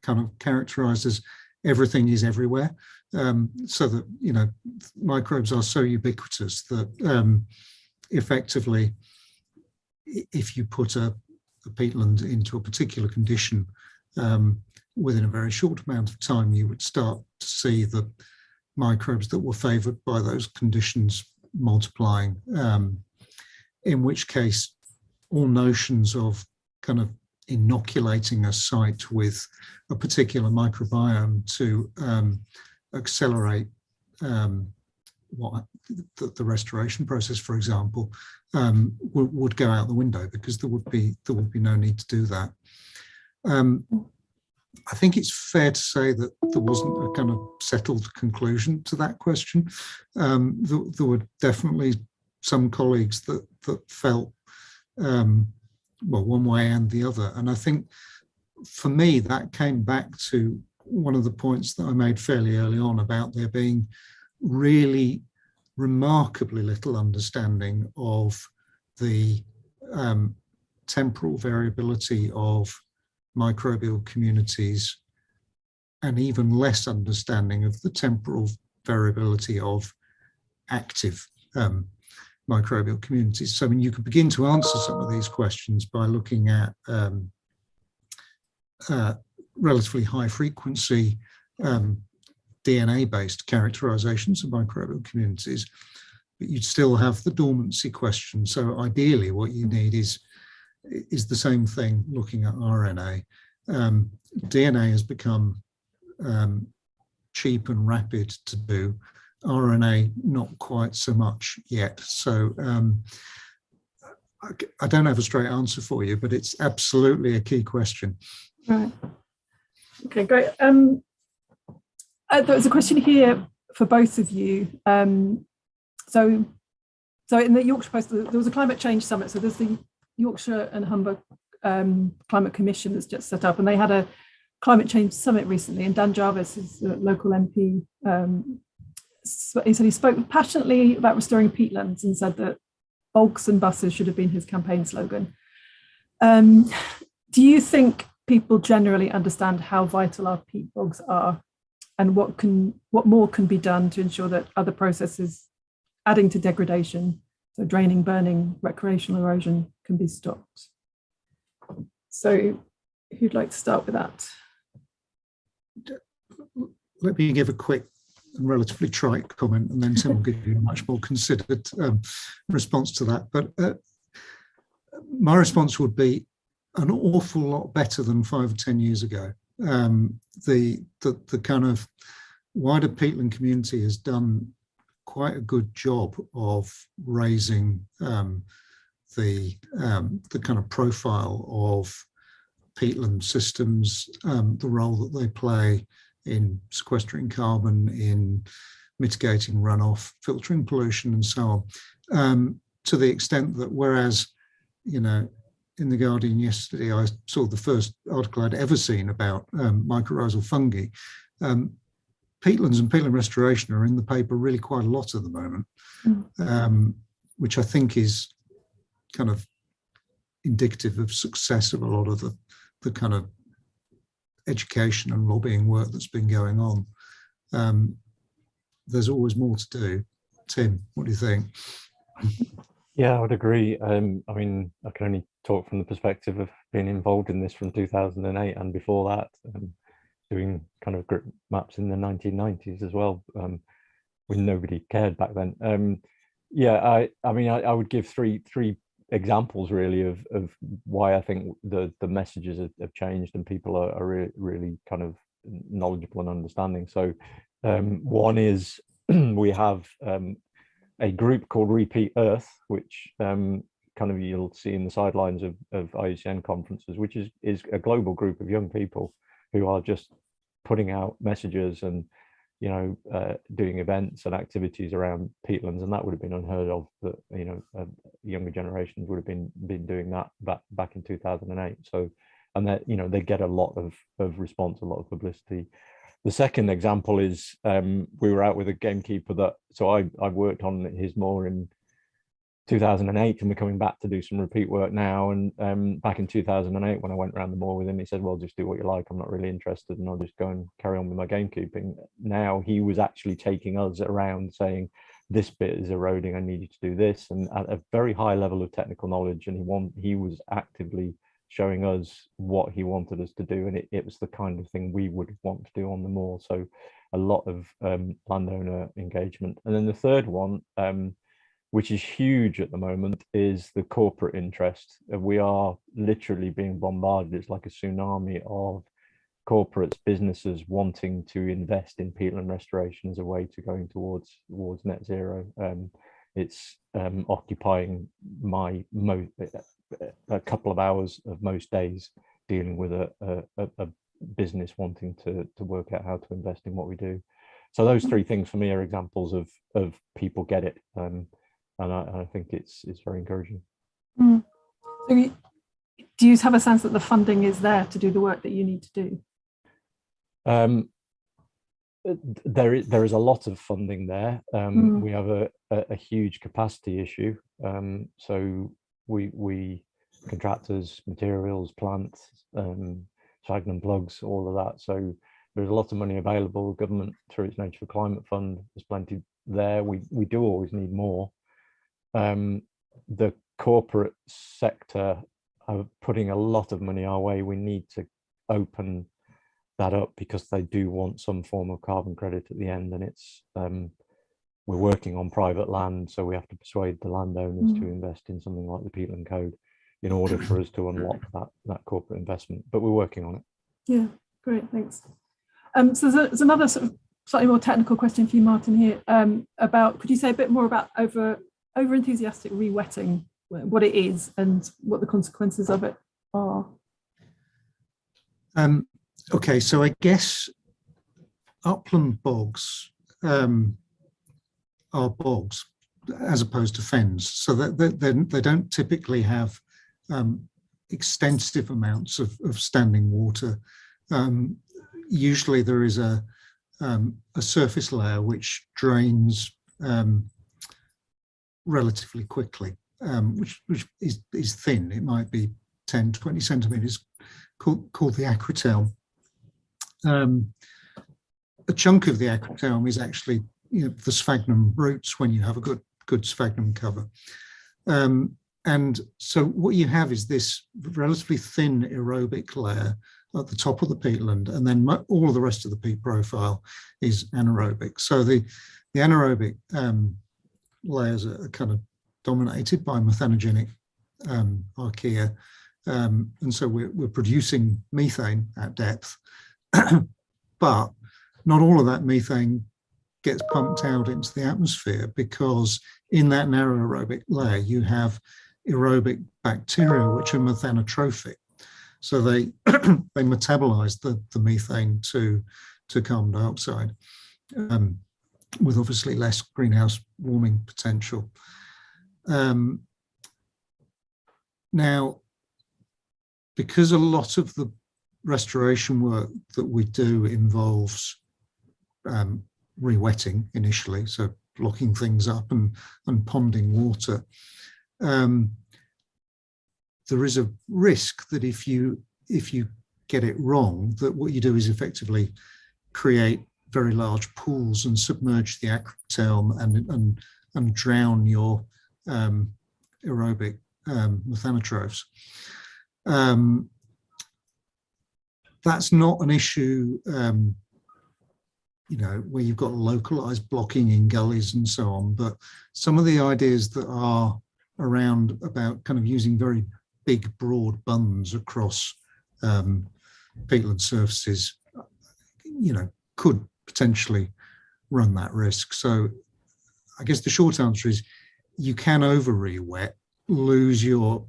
kind of characterized as everything is everywhere, so that, you know, microbes are so ubiquitous that effectively, if you put a peatland into a particular condition, within a very short amount of time, you would start to see the microbes that were favoured by those conditions multiplying, in which case all notions of kind of inoculating a site with a particular microbiome to accelerate the restoration process, for example, would go out the window, because there would be no need to do that. I think it's fair to say that there wasn't a kind of settled conclusion to that question. There were definitely some colleagues that felt, well, one way and the other. And I think for me, that came back to one of the points that I made fairly early on about there being really remarkably little understanding of the temporal variability of microbial communities, and even less understanding of the temporal variability of active microbial communities. So I mean, you could begin to answer some of these questions by looking at relatively high frequency DNA-based characterizations of microbial communities, but you'd still have the dormancy question. So ideally what you need is the same thing looking at RNA. DNA has become cheap and rapid to do. RNA, not quite so much yet. So I don't have a straight answer for you, but it's absolutely a key question.
Right. Okay, great. There was a question here for both of you. So in the Yorkshire Post, there was a climate change summit. So there's the Yorkshire and Humber Climate Commission that's just set up, and they had a climate change summit recently. And Dan Jarvis is a local MP. He said he spoke passionately about restoring peatlands and said that bogs and buses should have been his campaign slogan. Do you think people generally understand how vital our peat bogs are, and what more can be done to ensure that other processes adding to degradation, so draining, burning, recreational erosion, can be stopped? So who'd like to start with that?
Let me give a quick and relatively trite comment, and then Tim will give you a much more considered response to that. But my response would be an awful lot better than 5 or 10 years ago. The kind of wider peatland community has done quite a good job of raising the kind of profile of peatland systems, the role that they play in sequestering carbon, in mitigating runoff, filtering pollution, and so on. To the extent that, whereas, you know, in The Guardian yesterday, I saw the first article I'd ever seen about mycorrhizal fungi. Peatlands and peatland restoration are in the paper really quite a lot at the moment, which I think is kind of indicative of success of a lot of the kind of education and lobbying work that's been going on. There's always more to do. Tim, what do you think?
Yeah, I would agree. I mean, I can only talk from the perspective of being involved in this from 2008 and before that, doing kind of group maps in the 1990s as well, when nobody cared back then. Yeah, I mean, I would give three examples really of why I think the messages have changed and people are really kind of knowledgeable and understanding. So one is we have a group called Repeat Earth, which kind of you'll see in the sidelines of IUCN conferences, which is a global group of young people who are just putting out messages and, you know, doing events and activities around peatlands, and that would have been unheard of. That, you know, younger generations would have been doing that back in 2008. So, and that, you know, they get a lot of response, a lot of publicity. The second example is we were out with a gamekeeper that, so I worked on his moor in 2008, and we're coming back to do some repeat work now. And back in 2008, when I went around the moor with him, he said, well, just do what you like. I'm not really interested, and I'll just go and carry on with my gamekeeping. Now he was actually taking us around saying, this bit is eroding, I need you to do this. And at a very high level of technical knowledge. And he was actively showing us what he wanted us to do. And it was the kind of thing we would want to do on the moor. So a lot of landowner engagement. And then the third one, which is huge at the moment, is the corporate interest. We are literally being bombarded. It's like a tsunami of corporates, businesses wanting to invest in peatland restoration as a way to going towards net zero. It's occupying a couple of hours of most days dealing with a business wanting to work out how to invest in what we do. So those three things for me are examples of people get it. And I think it's very encouraging.
So do you have a sense that the funding is there to do the work that you need to do?
Um, there is a lot of funding there. We have a huge capacity issue. So we contractors, materials, plants, sphagnum plugs, all of that. So there's a lot of money available. Government, through its Nature for Climate Fund, there's plenty there. We do always need more. The corporate sector are putting a lot of money our way. We need to open that up because they do want some form of carbon credit at the end, and it's we're working on private land, so we have to persuade the landowners to invest in something like the Peatland Code in order for us to unlock that corporate investment, but we're working on it.
Yeah, great, thanks. So there's another sort of slightly more technical question for you, Martin, here about, could you say a bit more about over enthusiastic re-wetting, what it is and what the consequences of it are?
Okay, so I guess upland bogs are bogs as opposed to fens, so that they don't typically have extensive amounts of standing water. Usually there is a surface layer which drains relatively quickly, which is thin. It might be 10, 20 centimetres, called the acrotelm. A chunk of the acrotelm is actually, the sphagnum roots when you have a good sphagnum cover. And so what you have is this relatively thin aerobic layer at the top of the peatland, and then all of the rest of the peat profile is anaerobic. So the anaerobic layers are kind of dominated by methanogenic archaea, and so we're producing methane at depth, but not all of that methane gets pumped out into the atmosphere, because in that narrow aerobic layer you have aerobic bacteria which are methanotrophic. So they they metabolize the methane to carbon dioxide, with obviously less greenhouse warming potential. Now, because a lot of the restoration work that we do involves re-wetting initially, so blocking things up and ponding water, there is a risk that if you get it wrong, that what you do is effectively create very large pools and submerge the acrotelm and drown your aerobic methanotrophs. That's not an issue, where you've got localized blocking in gullies and so on, but some of the ideas that are around about kind of using very big, broad bunds across peatland surfaces, could potentially run that risk. So I guess the short answer is you can over re-wet, lose your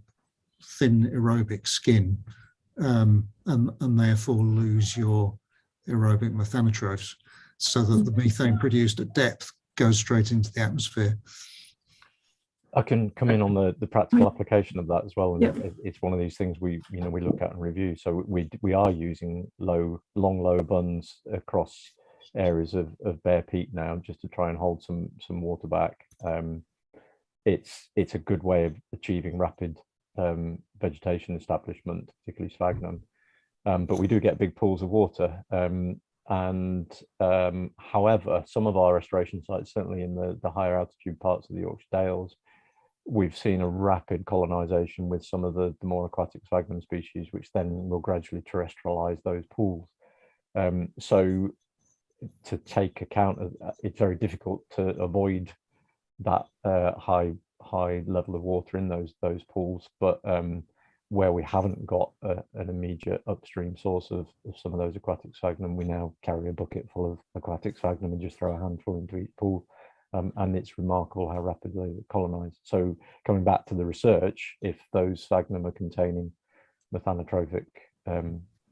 thin aerobic skin, and therefore lose your aerobic methanotrophs, so that the methane produced at depth goes straight into the atmosphere.
I can come in on the practical application of that as well, and
Yep.
it's one of these things we look at and review. So we are using long low bunds across areas of bare peat now, just to try and hold some water back. It's a good way of achieving rapid vegetation establishment, particularly sphagnum, but we do get big pools of water. However, some of our restoration sites, certainly in the higher altitude parts of the Yorkshire Dales, we've seen a rapid colonization with some of the more aquatic sphagnum species, which then will gradually terrestrialize those pools. So to take account of, it's very difficult to avoid that high level of water in those pools, but where we haven't got an immediate upstream source of some of those aquatic sphagnum, we now carry a bucket full of aquatic sphagnum and just throw a handful into each pool. And it's remarkable how rapidly they colonize. So coming back to the research, if those sphagnum are containing methanotrophic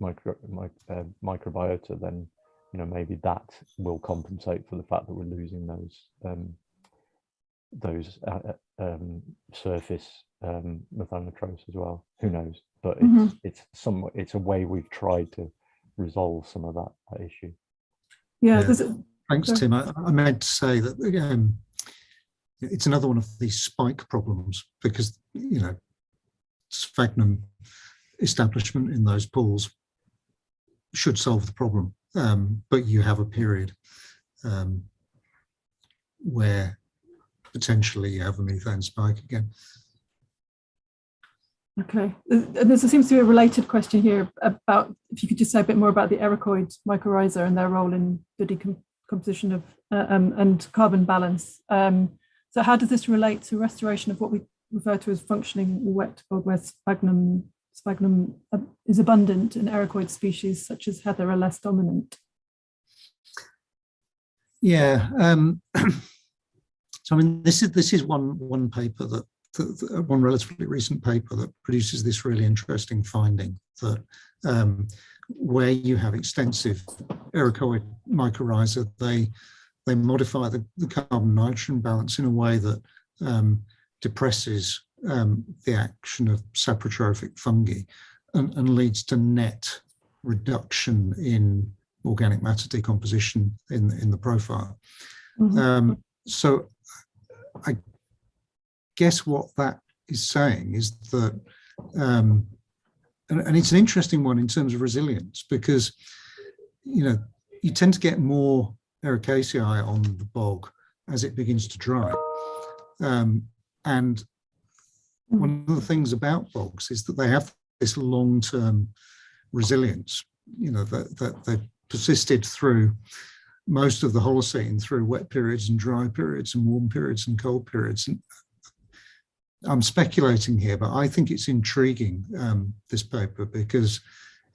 microbiota, then maybe that will compensate for the fact that we're losing those surface methanotrophs as well. Who knows? But it's a way we've tried to resolve some of that issue.
Yeah,
thanks, Tim. I meant to say that it's another one of these spike problems, because sphagnum establishment in those pools should solve the problem, but you have a period where potentially you have a methane spike again.
Okay, there seems to be a related question here about if you could just say a bit more about the ericoid mycorrhiza and their role in the decomposition of and carbon balance. So how does this relate to restoration of what we refer to as functioning wet bog, where sphagnum is abundant and ericoid species such as heather are less dominant?
Yeah, so I mean, this is one paper that one relatively recent paper that produces this really interesting finding that where you have extensive ericoid mycorrhiza, they modify the carbon nitrogen balance in a way that depresses the action of saprotrophic fungi and leads to net reduction in organic matter decomposition in the profile.
Mm-hmm.
So I guess what that is saying is that, and it's an interesting one in terms of resilience, because you tend to get more ericaceae on the bog as it begins to dry. And one of the things about bogs is that they have this long-term resilience, that they've persisted through most of the Holocene, through wet periods and dry periods and warm periods and cold periods. And I'm speculating here, but I think it's intriguing, this paper, because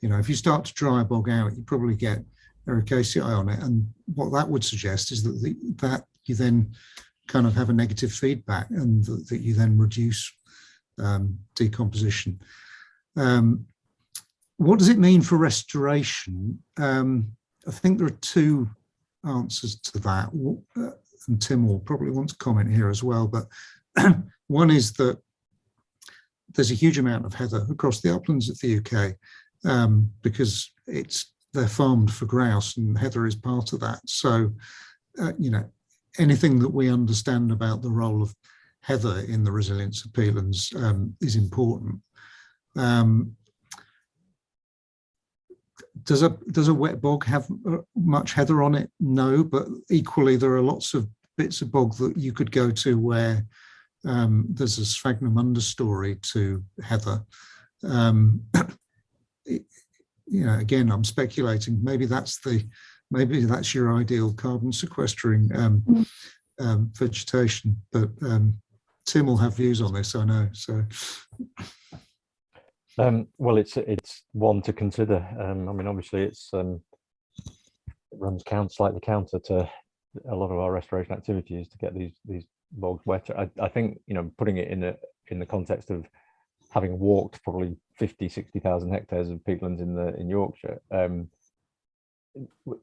if you start to dry a bog out, you probably get ericaceae on it, and what that would suggest is that you then kind of have a negative feedback, and that you then reduce decomposition. What does it mean for restoration? I think there are two answers to that, and Tim will probably want to comment here as well, but one is that there's a huge amount of heather across the uplands of the UK, because they're farmed for grouse, and heather is part of that. So, anything that we understand about the role of heather in the resilience of peatlands is important. Does a wet bog have much heather on it? No, but equally there are lots of bits of bog that you could go to where there's a sphagnum understory to heather. Again, I'm speculating. Maybe that's your ideal carbon sequestering vegetation. But Tim will have views on this, I know. So.
Well, it's one to consider. I mean, obviously, it runs slightly counter to a lot of our restoration activities to get these bogs wetter. I think putting it in the context of having walked probably 60,000 hectares of peatlands in Yorkshire,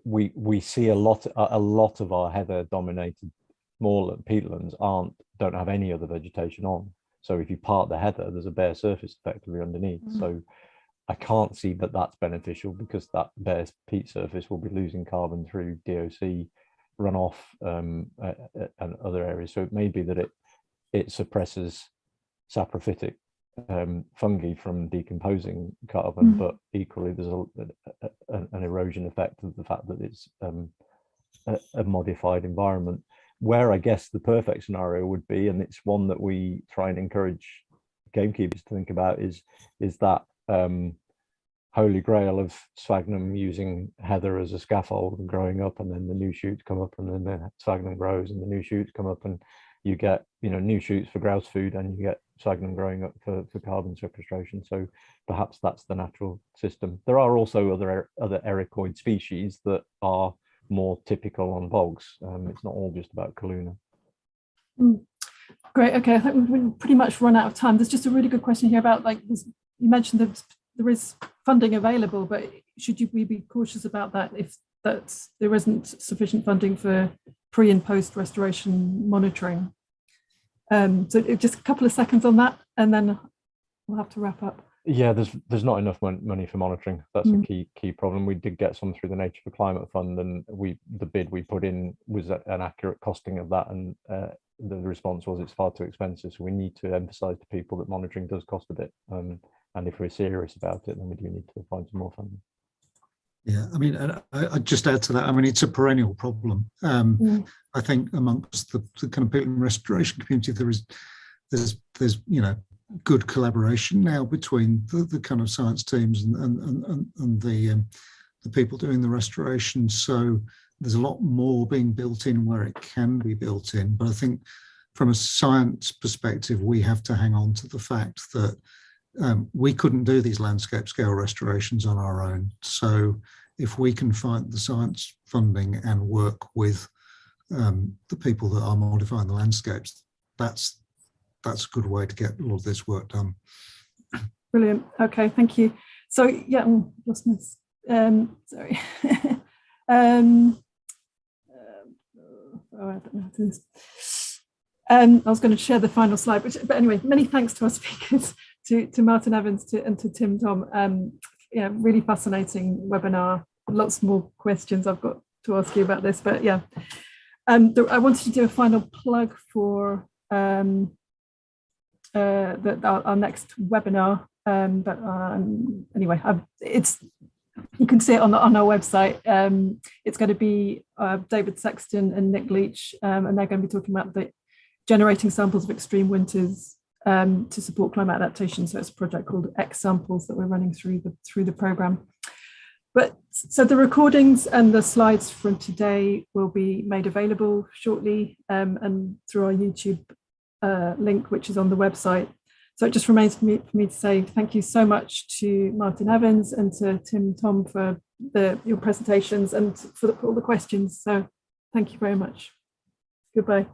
we see a lot of our heather dominated smaller peatlands don't have any other vegetation on. So if you part the heather, there's a bare surface effectively underneath. So I can't see that that's beneficial, because that bare peat surface will be losing carbon through DOC runoff and other areas. So it may be that it suppresses saprophytic fungi from decomposing carbon, but equally there's an erosion effect of the fact that it's a modified environment. Where I guess the perfect scenario would be, and it's one that we try and encourage gamekeepers to think about, is that holy grail of sphagnum using heather as a scaffold and growing up, and then the new shoots come up, and then the sphagnum grows and the new shoots come up, and you get new shoots for grouse food, and you get sphagnum growing up for carbon sequestration. So perhaps that's the natural system. There are also other ericoid species that are more typical on bogs. It's not all just about Kaluna.
Great. Okay, I think we've pretty much run out of time. There's just a really good question here about, like, you mentioned that there is funding available, but should we be cautious about that if there isn't sufficient funding for pre and post restoration monitoring? So just a couple of seconds on that, and then we'll have to wrap up.
Yeah, there's not enough money for monitoring. That's a key problem. We did get some through the Nature for Climate Fund, and the bid we put in was an accurate costing of that, and the response was it's far too expensive. So we need to emphasise to people that monitoring does cost a bit, and if we're serious about it, then we do need to find some more funding.
Yeah, I mean, I'd just add to that. I mean, it's a perennial problem. I think amongst the kind of peatland restoration community, there's good collaboration now between the kind of science teams and the people doing the restoration. So there's a lot more being built in where it can be built in. But I think from a science perspective, we have to hang on to the fact that we couldn't do these landscape scale restorations on our own. So if we can find the science funding and work with the people that are modifying the landscapes, that's a good way to get a lot of this work done.
Brilliant. Okay, thank you. So yeah, lost my sorry. I don't know how to do this. I was going to share the final slide, but anyway, many thanks to our speakers, to Martin Evans and to Tim Thom. Yeah, really fascinating webinar. Lots more questions I've got to ask you about this, but yeah. I wanted to do a final plug for our next webinar. Anyway, you can see it on our website. It's going to be David Sexton and Nick Leach, and they're going to be talking about the generating samples of extreme winters to support climate adaptation. So it's a project called X Samples that we're running through the program. But so the recordings and the slides from today will be made available shortly and through our YouTube link, which is on the website. So it just remains for me to say thank you so much to Martin Evans and to Tim Thom for your presentations and for all the questions. So thank you very much. Goodbye.